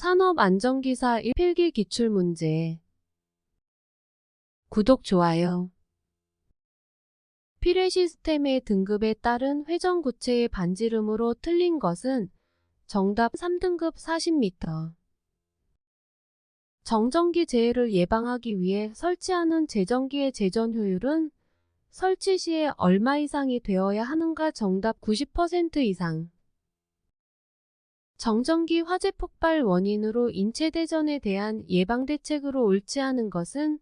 산업안전기사 1 필기 기출문제. 구독, 좋아요. 필회 시스템의 등급에 따른 회전구체의 반지름으로 틀린 것은 정답 3등급 40m. 정전기 재해를 예방하기 위해 설치하는 제전기의 제전 효율은 설치 시에 얼마 이상이 되어야 하는가? 정답 90% 이상. 정전기 화재 폭발 원인으로 인체대전에 대한 예방대책으로 옳지 않은 것은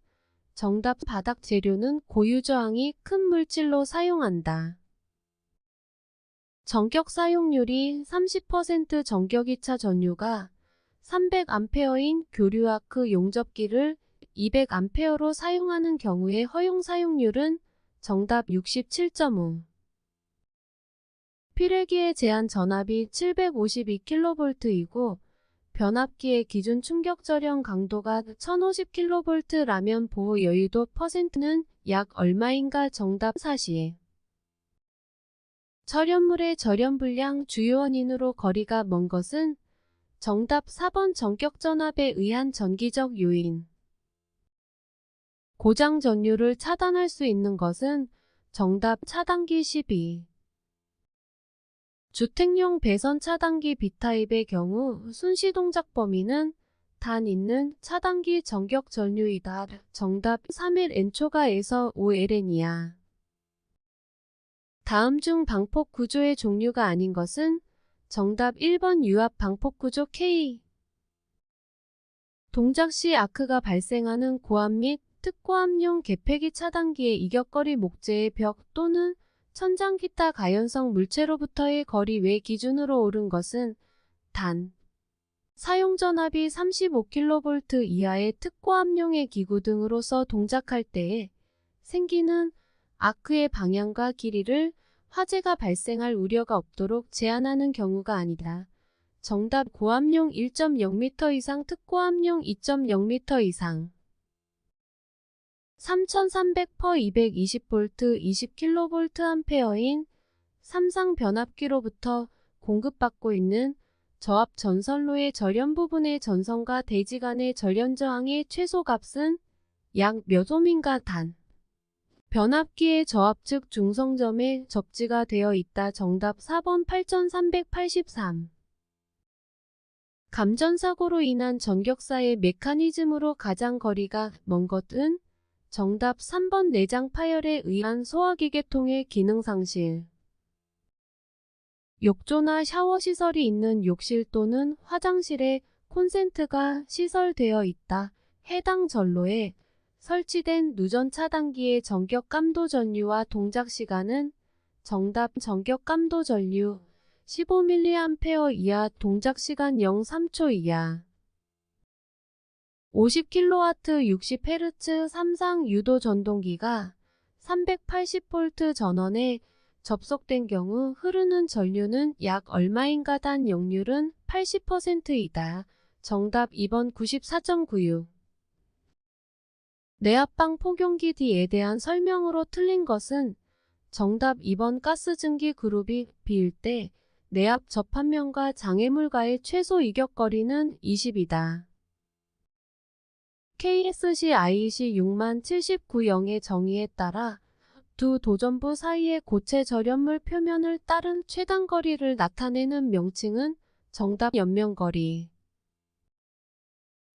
정답 바닥 재료는 고유저항이 큰 물질로 사용한다. 전격 사용률이 30% 전격 2차 전류가 300A인 교류아크 용접기를 200A로 사용하는 경우의 허용 사용률은 정답 67.5. 필회기의 제한 전압이 752kV이고 변압기의 기준 충격 절연 강도가 1050kV라면 보호 여유도 %는 약 얼마인가? 정답 40. 절연물의 절연 불량 주요 원인으로 거리가 먼 것은 정답 4번 전격 전압에 의한 전기적 요인. 고장 전류를 차단할 수 있는 것은 정답 차단기 12. 주택용 배선 차단기 B타입의 경우 순시동작 범위는 단 있는 차단기 전격 전류이다. 정답 3일 N초가에서 5LN이야. 다음 중 방폭 구조의 종류가 아닌 것은 정답 1번 유압 방폭 구조 K. 동작 시 아크가 발생하는 고압 및 특고압용 개폐기 차단기의 이격거리 목재의 벽 또는 천장 기타 가연성 물체로부터의 거리 외 기준으로 옳은 것은 단. 사용 전압이 35kV 이하의 특고압용의 기구 등으로서 동작할 때에 생기는 아크의 방향과 길이를 화재가 발생할 우려가 없도록 제한하는 경우가 아니다. 정답 고압용 1.0m 이상 특고압용 2.0m 이상. 3300/220V 20kVA인 삼상 변압기로부터 공급받고 있는 저압 전선로의 절연 부분의 전선과 대지 간의 절연 저항의 최소값은 약 몇 옴인가? 단. 변압기의 저압 즉 중성점에 접지가 되어 있다. 정답 4번 8383. 감전사고로 인한 전격사의 메커니즘으로 가장 거리가 먼 것은 정답 3번 내장 파열에 의한 소화기계통의 기능 상실. 욕조나 샤워 시설이 있는 욕실 또는 화장실에 콘센트가 시설되어 있다. 해당 전로에 설치된 누전 차단기의 전격 감도 전류와 동작 시간은 정답 전격 감도 전류 15mA 이하 동작 시간 0.3초 이하. 50kW 60Hz 삼상 유도 전동기가 380V 전원에 접속된 경우 흐르는 전류는 약 얼마인가? 단 역률은 80%이다. 정답 2번 94.96. 내압방 폭용기 D에 대한 설명으로 틀린 것은 정답 2번 가스 증기 그룹이 B일 때 내압 접합면과 장애물과의 최소 이격거리는 20이다. KSC IEC 60790의 정의에 따라 두 도전부 사이의 고체 절연물 표면을 따른 최단거리를 나타내는 명칭은 정답 연면거리.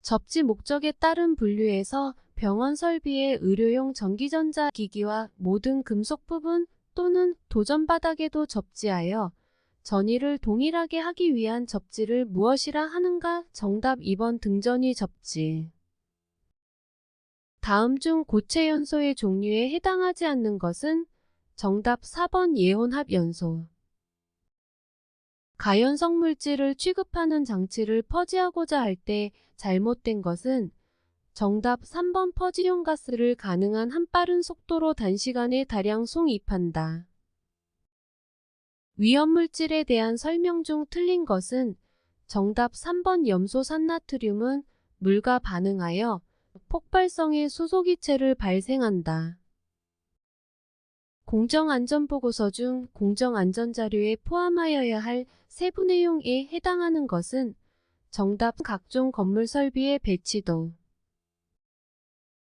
접지 목적에 따른 분류에서 병원 설비의 의료용 전기전자기기와 모든 금속 부분 또는 도전 바닥에도 접지하여 전이를 동일하게 하기 위한 접지를 무엇이라 하는가? 정답 2번 등전이 접지. 다음 중 고체 연소의 종류에 해당하지 않는 것은 정답 4번 예혼합 연소. 가연성 물질을 취급하는 장치를 퍼지하고자 할 때 잘못된 것은 정답 3번 퍼지용 가스를 가능한 한 빠른 속도로 단시간에 다량 송입한다. 위험물질에 대한 설명 중 틀린 것은 정답 3번 염소 산나트륨은 물과 반응하여 폭발성의 수소기체를 발생한다. 공정안전보고서 중 공정안전자료에 포함하여야 할 세부 내용에 해당하는 것은 정답 각종 건물 설비의 배치도.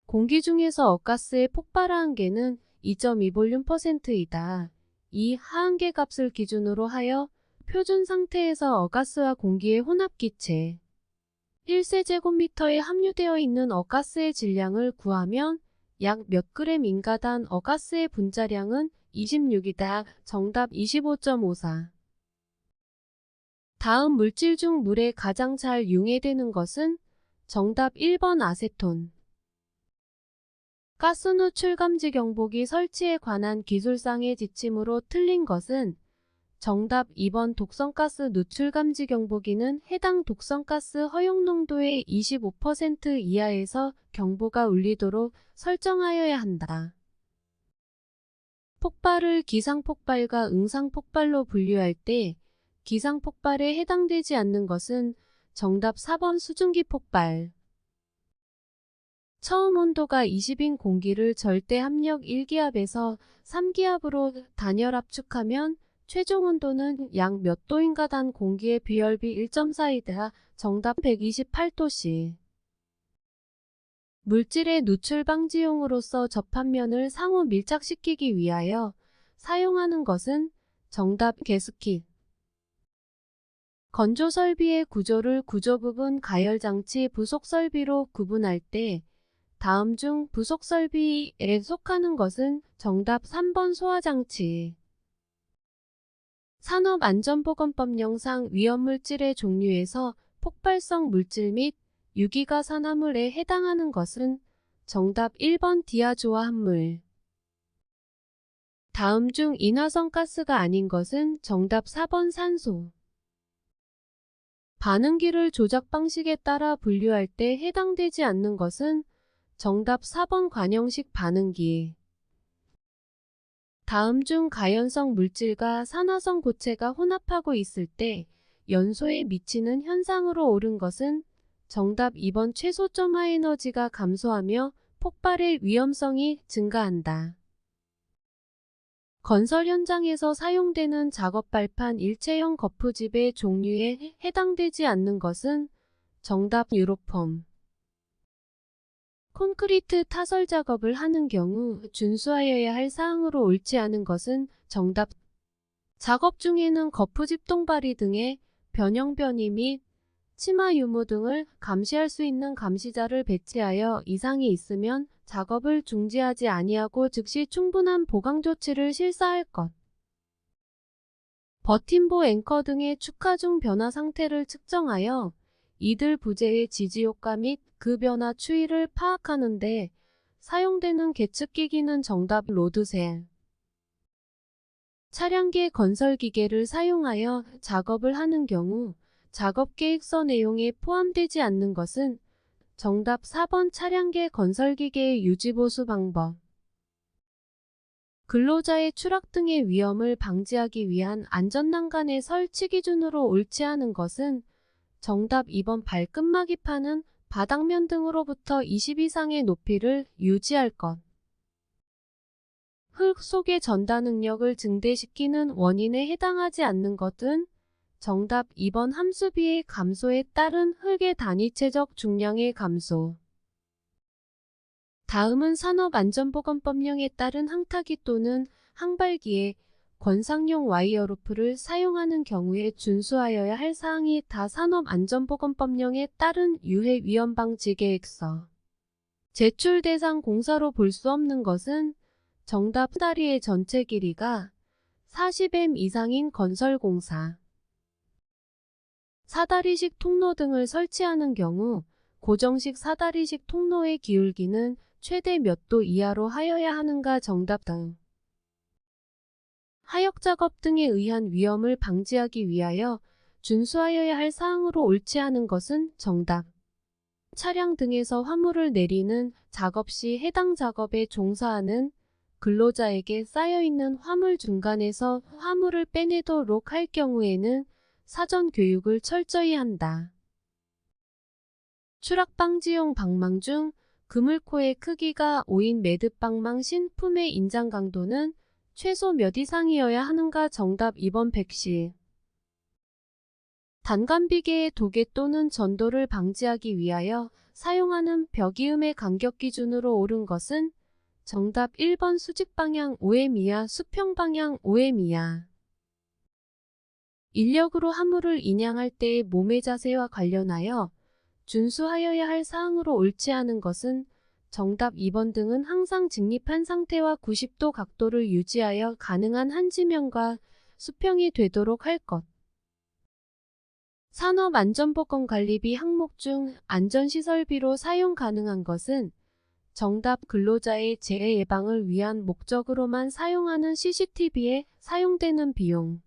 공기 중에서 억가스의 폭발 하한계는 2.2볼륨%이다. 이 하한계 값을 기준으로 하여 표준 상태에서 억가스와 공기의 혼합기체 1세제곱미터에 함유되어 있는 억가스의 질량을 구하면 약 몇 그램 인가당 억가스의 분자량은 26이다. 정답 25.54. 다음 물질 중 물에 가장 잘 융해되는 것은 정답 1번 아세톤. 가스 누출 감지 경보기 설치에 관한 기술상의 지침으로 틀린 것은 정답 2번 독성가스 누출 감지 경보기는 해당 독성가스 허용 농도의 25% 이하에서 경보가 울리도록 설정하여야 한다. 폭발을 기상폭발과 응상폭발로 분류할 때 기상폭발에 해당되지 않는 것은 정답 4번 수증기 폭발. 처음 온도가 20인 공기를 절대 압력 1기압에서 3기압으로 단열 압축하면 최종 온도는 약 몇 도인가당 공기의 비열비 1.4이다. 정답 128도씨. 물질의 누출 방지용으로서 접합면을 상호 밀착시키기 위하여 사용하는 것은 정답 가스킷. 건조 설비의 구조를 구조 부분 가열 장치 부속 설비로 구분할 때 다음 중 부속 설비에 속하는 것은 정답 3번 소화장치. 산업안전보건법령상 위험물질의 종류에서 폭발성 물질 및 유기가 산화물에 해당하는 것은 정답 1번 디아조아합물. 다음 중 인화성 가스가 아닌 것은 정답 4번 산소. 반응기를 조작 방식에 따라 분류할 때 해당되지 않는 것은 정답 4번 관형식 반응기. 다음 중 가연성 물질과 산화성 고체가 혼합하고 있을 때 연소에 미치는 현상으로 옳은 것은 정답 2번 최소점화 에너지가 감소하며 폭발의 위험성이 증가한다. 건설 현장에서 사용되는 작업 발판 일체형 거푸집의 종류에 해당되지 않는 것은 정답 유로폼. 콘크리트 타설 작업을 하는 경우 준수하여야 할 사항으로 옳지 않은 것은 정답. 작업 중에는 거푸집 통발이 등의 변형 변이 및 치마 유무 등을 감시할 수 있는 감시자를 배치하여 이상이 있으면 작업을 중지하지 아니하고 즉시 충분한 보강 조치를 실사할 것. 버팀보 앵커 등의 축하 중 변화 상태를 측정하여 이들 부재의 지지효과 및 그 변화 추이를 파악하는 데 사용되는 계측기기는 정답 로드셀. 차량계 건설기계를 사용하여 작업을 하는 경우 작업계획서 내용에 포함되지 않는 것은 정답 4번 차량계 건설기계의 유지보수 방법. 근로자의 추락 등의 위험을 방지하기 위한 안전난간의 설치 기준으로 옳지 않은 것은 정답 2번 발끝막이 파는 바닥면 등으로부터 20 이상의 높이를 유지할 것. 흙 속의 전다 능력을 증대시키는 원인에 해당하지 않는 것은 정답 2번 함수비의 감소에 따른 흙의 단위체적 중량의 감소. 다음은 산업안전보건법령에 따른 항타기 또는 항발기에 권상용 와이어루프를 사용하는 경우에 준수하여야 할 사항이 다 산업안전보건법령에 따른 유해 위험 방지 계획서. 제출 대상 공사로 볼 수 없는 것은 정답 사다리의 전체 길이가 40m 이상인 건설공사. 사다리식 통로 등을 설치하는 경우 고정식 사다리식 통로의 기울기는 최대 몇 도 이하로 하여야 하는가 정답 등. 하역작업 등에 의한 위험을 방지하기 위하여 준수하여야 할 사항으로 옳지 않은 것은 정답. 차량 등에서 화물을 내리는 작업 시 해당 작업에 종사하는 근로자에게 쌓여있는 화물 중간에서 화물을 빼내도록 할 경우에는 사전 교육을 철저히 한다. 추락방지용 방망 중 그물코의 크기가 5인 매듭방망 신품의 인장 강도는 최소 몇 이상이어야 하는가 정답 2번 110. 단간비계의 도계 또는 전도를 방지하기 위하여 사용하는 벽이음의 간격 기준으로 옳은 것은 정답 1번 수직 방향 5m 이하, 수평 방향 5m 이하. 인력으로 화물을 인양할 때의 몸의 자세와 관련하여 준수하여야 할 사항으로 옳지 않은 것은 정답 2번 등은 항상 직립한 상태와 90도 각도를 유지하여 가능한 한 지면과 수평이 되도록 할 것. 산업안전보건관리비 항목 중 안전시설비로 사용 가능한 것은 정답 근로자의 재해 예방을 위한 목적으로만 사용하는 CCTV에 사용되는 비용.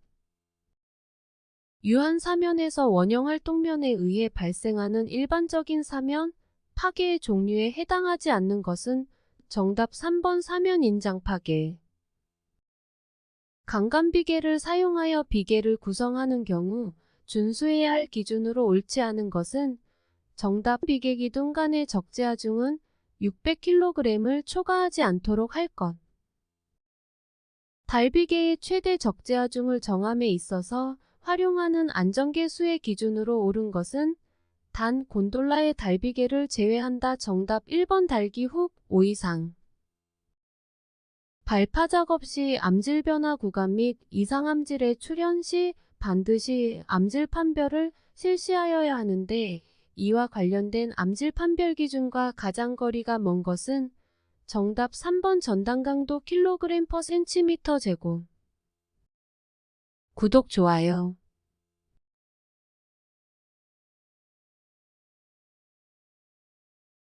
유한 사면에서 원형 활동면에 의해 발생하는 일반적인 사면, 파괴의 종류에 해당하지 않는 것은 정답 3번 사면 인장 파괴. 강간비계를 사용하여 비계를 구성하는 경우 준수해야 할 기준으로 옳지 않은 것은 정답 비계 기둥 간의 적재하중은 600kg을 초과하지 않도록 할 것. 달비계의 최대 적재하중을 정함에 있어서 활용하는 안전계 수의 기준으로 옳은 것은 단 곤돌라의 달비계를 제외한다. 정답 1번 달기 훅 5 이상. 발파 작업 시 암질 변화 구간 및 이상암질의 출현 시 반드시 암질 판별을 실시하여야 하는데 이와 관련된 암질 판별 기준과 가장 거리가 먼 것은 정답 3번 전단 강도 kg/cm 제곱. 구독, 좋아요.